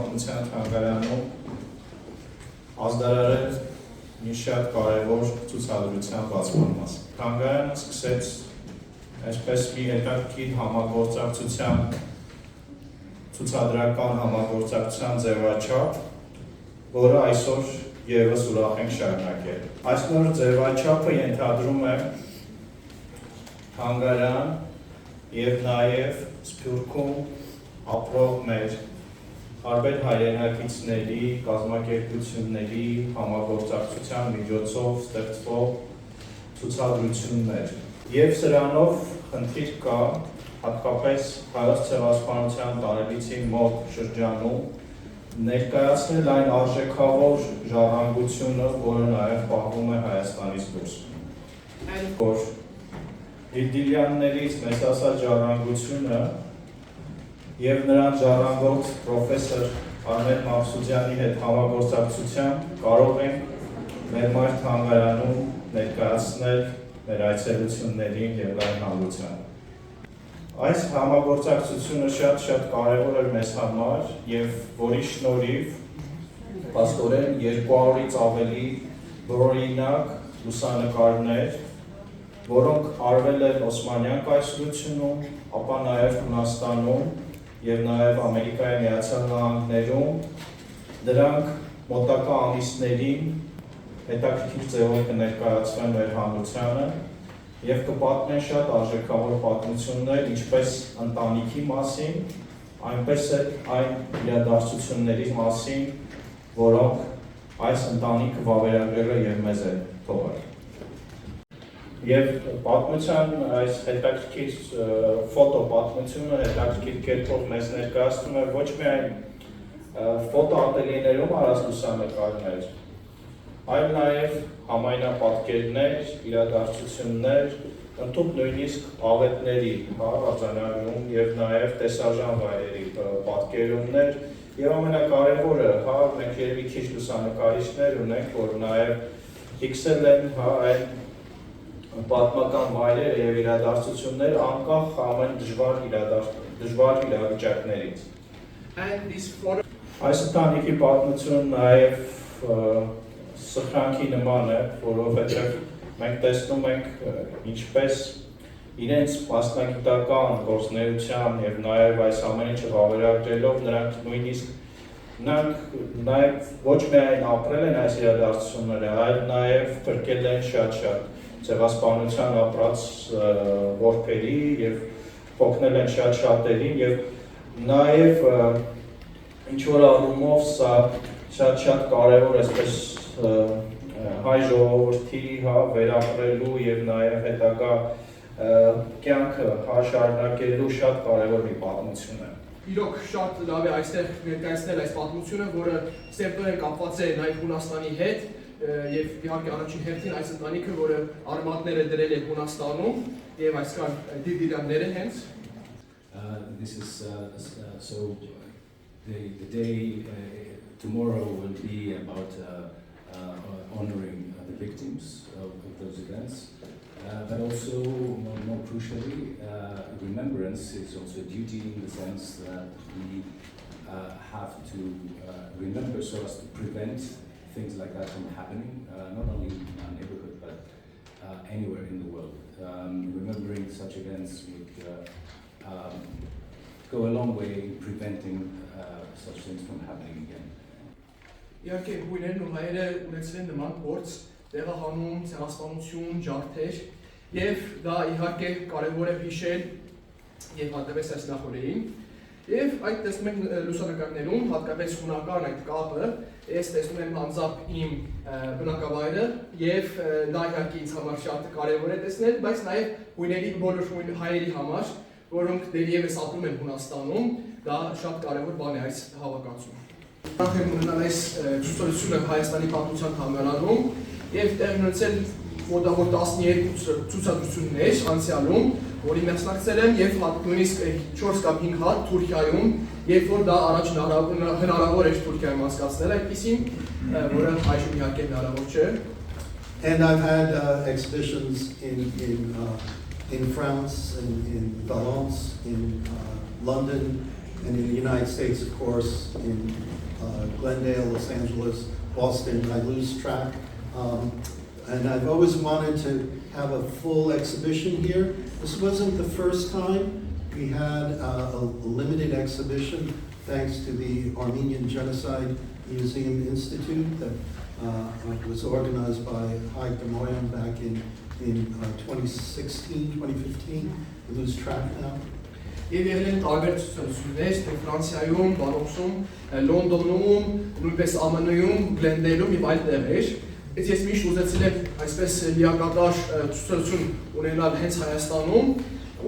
պատմության թանգարանում ազդարարել մի շատ կարևոր ցուցադրության բացման մասը։ Թանգարանը սկսեց այսպես մի հետաքրքիր համագործակցության ցուցադրական համագործակցության ձևաչափ, որը այսօր ևս ուրախ ենք շարունակել։ Այս նոր ձևաչափը ենթադրում է թանգարան եւ նաեւ Սփյուռքում ապրող մեր տարբեր հայրենակիցների, կազմակերպությունների համագործակցության միջոցով ստեղծվող ցուցադրություններ։ Եվ սրանով խնդիր կա հատկապես հայոց ցեղասպանության տարելիցին մոտ շրջանում ներկայացնել այն արժեքավոր ժառանգությունը, որը նաև պահվում է Հայաստանից դուրս։ Որ Դիլդիլյաններից մեծ ասած ժառանգությունը եւ նրան ժառանգող պրոֆեսոր Արմեն Մավսուդյանի հետ համագործակցությամբ կարող ենք մեր մայր թանգարանում ներկայացնել մեր այցելություններին եւ լայն հանրությանը։ Այս համագործակցությունը շատ կարևոր էր մեզ համար եւ որի շնորհիվ փաստորեն 200-ից ավելի բնօրինակ լուսանկարներ, որոնք արվել են Օսմանյան կայսրությունում, ապա նաեւ Հունաստանում եւ նաեւ Ամերիկայի Միացյալ Նահանգներում, դրանք մոտակա ամիսներին հետաքրքիր ձևով կներկայացվեն մեր հանրությանը եւ կպատմեն շատ արժեքավոր պատմություններ ինչպես ընտանիքի մասին, այնպես էլ այն իրադարձությունների մասին, որոնք այս ընտանիքը վավերագրել է եւ մեզ է թողել։ Եվ պատմության այս հետաքրքիր ֆոտոպատմությունը հետաքրքիր կերպով մեզ ներկայացնում է ոչ միայն ֆոտոատելյեներում արած լուսանկարներ, այլ նաև համայնապատկերներ, իրադարձություններ, ընդհանուր նույնիսկ աղետների արձանագրում եւ նաև տեսարժան վայրերի պատկերումներ եւ ամենակարևորը, մենք երևի քիչ լուսանկարիչներ ունենք, որ նաև ֆիքսել են այն պատմական վայրերը եւ իրադարձություններ անկախ ամեն դժվար իրավիճակներից։ Այս ընտանիքի պատմությունը նաեւ սխրանքի նման է, որովհետեւ մենք տեսնում ենք ինչպես իրենց մասնագիտական գործունեության եւ նաեւ այս ամեն ինչը վավերագրելով նրանք նույնիսկ նաեւ ոչ միայն ապրել են այս իրադարձությունները, այլ նաեւ փրկել են շատ ցեղասպանության ապրած որբերի եւ օգնել են շատերին եւ նաեւ ինչ որ առումով սա շատ կարեւոր այսպես հայ ժողովրդի վերապրելու եւ նաեւ հետագա կյանքը շարունակելու շատ կարեւոր մի պատմություն է։ Իրոք շատ լավ է այստեղ ներկայացնել այս պատմությունը, որը ստեպտորեն կապված է նաեւ Հունաստանի հետ եւ իհարկե առաջին հերթին այս ընտանիքը, որը արմատները դրել է Հունաստանում եւ այս կան դիլդիլյանները հենց This is so the day tomorrow will be about honoring the victims of those events, but also more crucially, remembrance is also a duty in the sense that we have to remember so as to prevent things like that from happening, not only in our neighborhood, but anywhere in the world. Remembering such events would go a long way in preventing such things from happening again. Իհարկե հույներն ու հայերը ունեցել են նման փորձ, տեղահանում, ցեղասպանություն, ջարդեր, եւ դա իհարկե կարեւոր է հիշել եւ հատկապես այս նախորդին։ Եվ այդ տեսնում ենք լուսանկարներում, հատկապես հունական այդ կապը, ես տեսնում եմ անձամբ իմ բնակավայրը եւ դա իհարկե ինձ համար շատ կարեւոր է տեսնել, բայց նաեւ հույների բոլոր հայերի համար, որոնք դեռևս ապրում են Հունաստանում, դա շատ կարեւոր բան է այս հավաքածուն։ Ուրախ եմ ունենալ այս ցուցադրությունը Հայաստանի պատմության թանգարանում եւ տեղի ունեցել մոտավոր 12 ցուցադրություններ անցյալում, որի մասնակցել եմ եւ նույնիսկ 4 կամ 5 հատ Թուրքիայում, երբ որ դա առաջին հնարավոր էր Թուրքիայում անցկացնել այդպիսին, որը այժմ իհարկե հնարավոր չէ։ And I've had exhibitions in France, in Valence, in London, and in the United States, of course, in Glendale, Los Angeles, Boston, I lose track. And I've always wanted to have a full exhibition here. This wasn't the first time. We had a limited exhibition thanks to the Armenian Genocide Museum Institute that was organized by Haik Demoyan back in 2016, 2015. We lose track now. Եվ եղել են տարբեր ցուցադրություններ Ֆրանսիայում, Պարիսում, Լոնդոնում, նույնպես ԱՄՆ-ում, Գլենդեյլում եւ այլ տեղեր։ Ես միշտ ուզեցել եմ այսպես լիակատար ցուցադրություն ունենալ հենց Հայաստանում։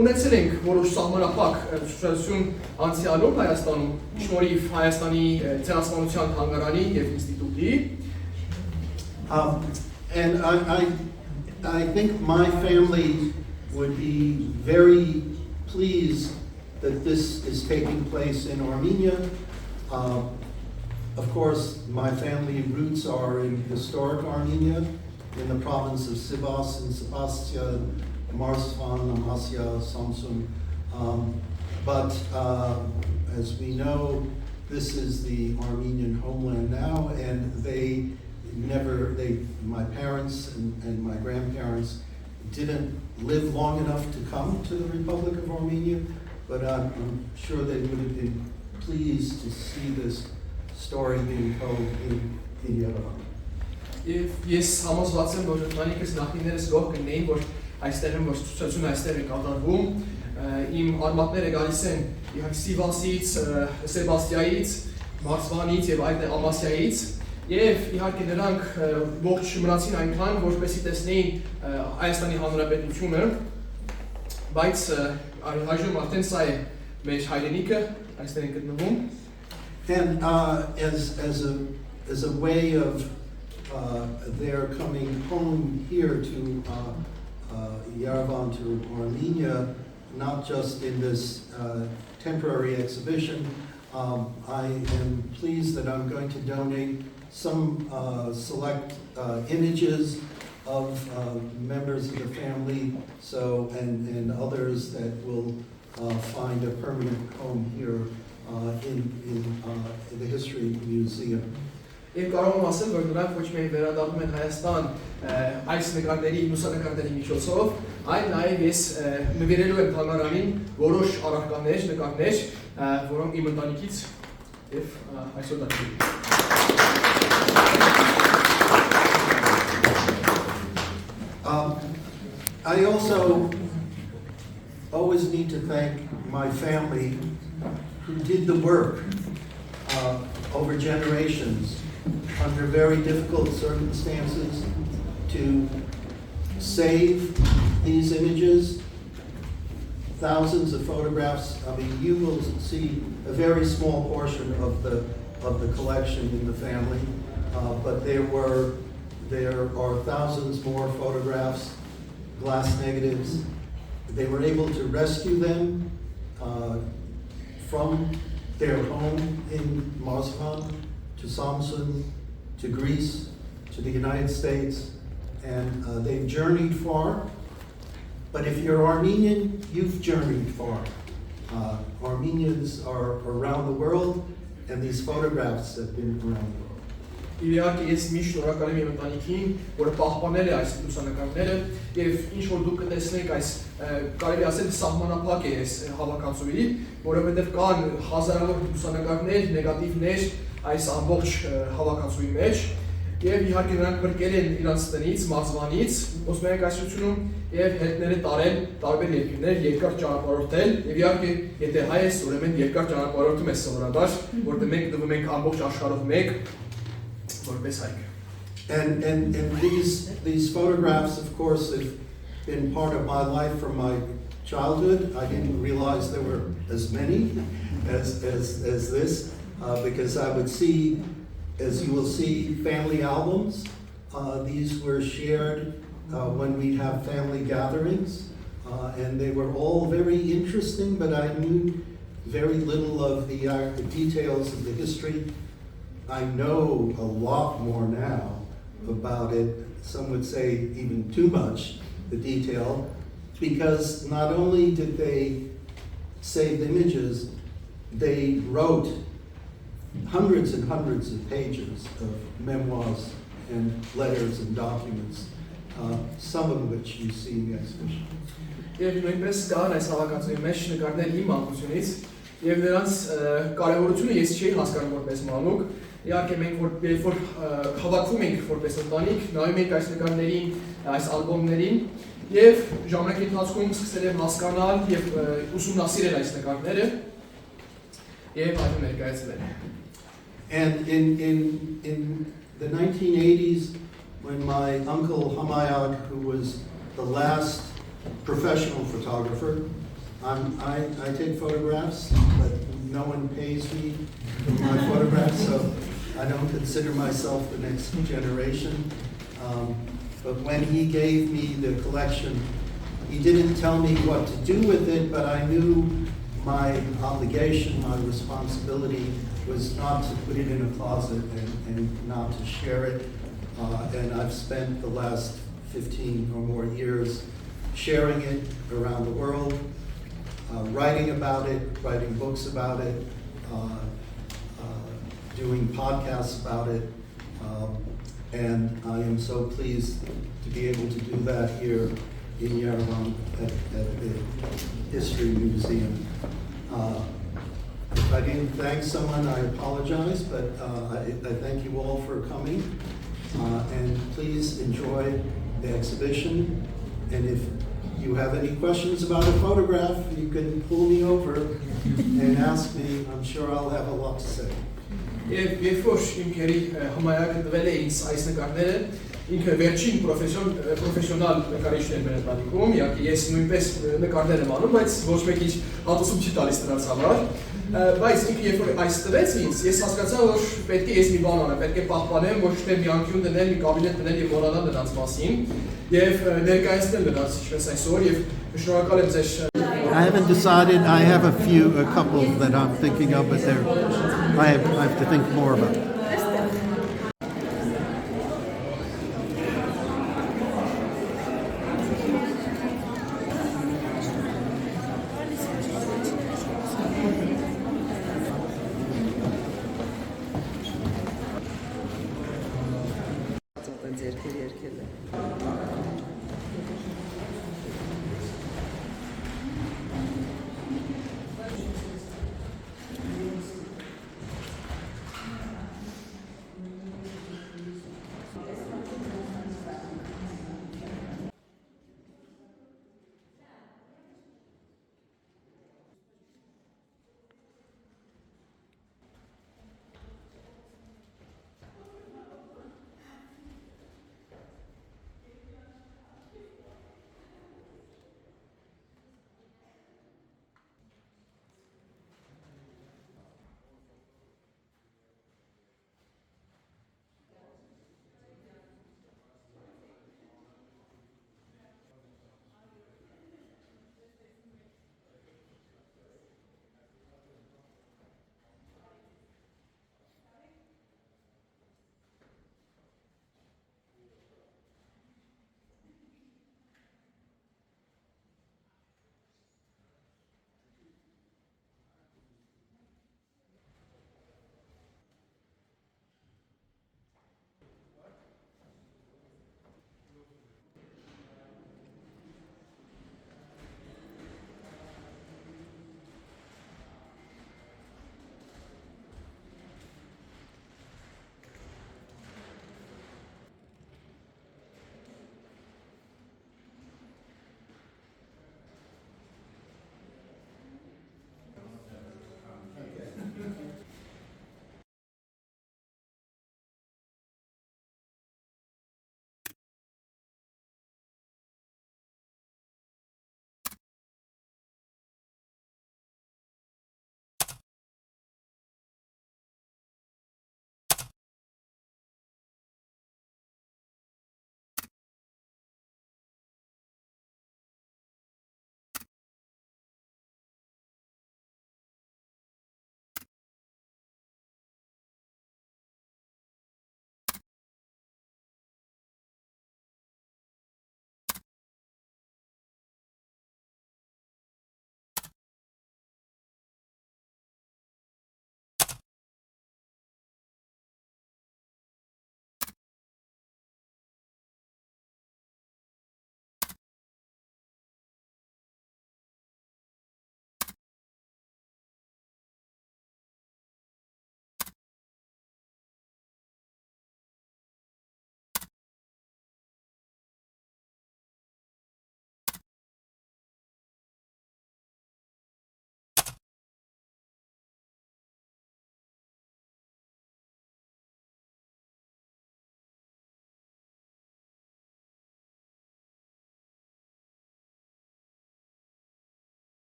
Ունեցել ենք որոշ սահմանափակ ցուցադրություն անցյալում Հայաստանում, շնորհիվ Հայաստանի ցեղասպանության թանգարանի եւ ինստիտուտի։ And I think my family would be very pleased that this is taking place in Armenia. Of course, my family roots are in historic Armenia, in the province of Sivas and Sebastia, Marzipan, Amasya, Samsun. But as we know, this is the Armenian homeland now, and my parents and my grandparents didn't live long enough to come to the Republic of Armenia, but I'm sure they would have been pleased to see this story being told in Yerevan. Ես համոզված եմ, որ ընտանիքս նախնիներս գող կնեին, որ այստեղ եմ, որ ցուցադրությունը այստեղ է կատարվում, իմ արմատները գալիս են իհարկե Սիվասից, Սեբաստիայից, Մարզվանից եւ այլ Ամասիայից, եւ իհարկե նրանք ողջ մնացին այնքան, որպեսզի տեսնեին Հայաստանի Հանրապետությունը, բայց այժմ արդեն սա է մեր հայրենիքը, այստեղ են գտնվում։ And as a way of their coming home here to Yerevan, to Armenia, not just in this temporary exhibition, I am pleased that I'm going to donate some select images of members of the family, and others that will find a permanent home here in the History Museum. Եվ կարող եմ ասել, որ նրանք ոչ միայն վերադառնում են Հայաստան այս նկարների, լուսանկարների միջոցով, այլ նաև ես նվիրելու եմ թանգարանին որոշ առարկաներ, նկարներ, որոնք իմ ընտանիքից եւ այսօր I also always need to thank my family who did the work over generations under very difficult circumstances to save these images, thousands of photographs. I mean, you will see a very small portion of the collection in the family, but there are thousands more photographs, glass negatives. They were able to rescue them from their home in Marzipan to Samsun, to Greece, to the United States, and they've journeyed far. But if you're Armenian, you've journeyed far. Armenians are around the world, and these photographs have been around the world. Իհարկե ես միշտ շնորհակալ եմ իմ ընտանիքին, որ պահպանել է այս լուսանկարները եւ ինչ որ դուք կտեսնեք այս կարելի ասել սահմանափակ է այս հավաքածուի, որովհետեւ կան հազարավոր լուսանկարներ, նեգատիվներ այս ամբողջ հավաքածուի մեջ եւ իհարկե նրանք բրկել են իրանց տնից, Մարզվանից, ոսմեկ այսությունում եւ հետները տարել տարբեր երկրներ, երկար ճանապարհորդել եւ իհարկե եթե հայ ես, ուրեմն երկար ճանապարհորդում ես սովորաբար, որտեղ մենք դվում ենք ամբողջ աշխարհով մեկ And these photographs, of course, have been part of my life from my childhood. I didn't realize there were as many as this, because I would see, as you will see, family albums. These were shared when we have family gatherings, and they were all very interesting, but I knew very little of the details of the history. I know a lot more now about it, some would say even too much, the detail, because not only did they save images, they wrote hundreds and hundreds of pages of memoirs and letters and documents, some of which you see in the exhibition. Եվ նույնպես կան այս հավաքածուի մեջ նկարներ իմ մանկությունից, եւ նրանց կարևորությունը ես չի հասկանում որպես մանուկ։ Իհարկե մենք որ հավաքվում ենք որպես ընտանիք, նայում ենք այս նկարներին, այս ալբոմներին եւ ժամանակի ընթացքում սկսել եմ հասկանալ եւ ուսումնասիրել այս նկարները եւ այդպես ներկայացնել։ And in the 1980s, when my uncle Hamayag, who was the last professional photographer, I take photographs, but no one pays me for my photographs, so I don't consider myself the next generation. But when he gave me the collection, he didn't tell me what to do with it, but I knew my obligation, my responsibility was not to put it in a closet and not to share it. And I've spent the last 15 or more years sharing it around the world, writing about it, writing books about it, doing podcasts about it. And I am so pleased to be able to do that here in Yerevan at the History Museum. If I didn't thank someone, I apologize, but I thank you all for coming. And please enjoy the exhibition. And if you have any questions about a photograph, you can pull me over and ask me. I'm sure I'll have a lot to say. Եվ երբ որ իմ քերի Համայակը տվել է ինձ այս նկարները, ինքը վերջին պրոֆեսիոնալ նկարիչն էր մեր ընտանիքում, իհարկե ես նույնպես նկարներ եմ անում, բայց ոչ մեկի հատուցում չի տալիս դրանց համար, բայց ինքը երբ որ այս տվեց ինձ, ես հասկացա, որ պետք է ես մի բան անեմ, պետք է պահպանեմ, ոչ թե մի անկյուն դնել, մի կաբինետ դնել եւ մոռանալ նրանց մասին, եւ ներկայացնել նրանց ինչպես այսօր եւ շնորհակալ եմ ձեզ I haven't decided. I have a couple that I'm thinking of, but I have to think more about.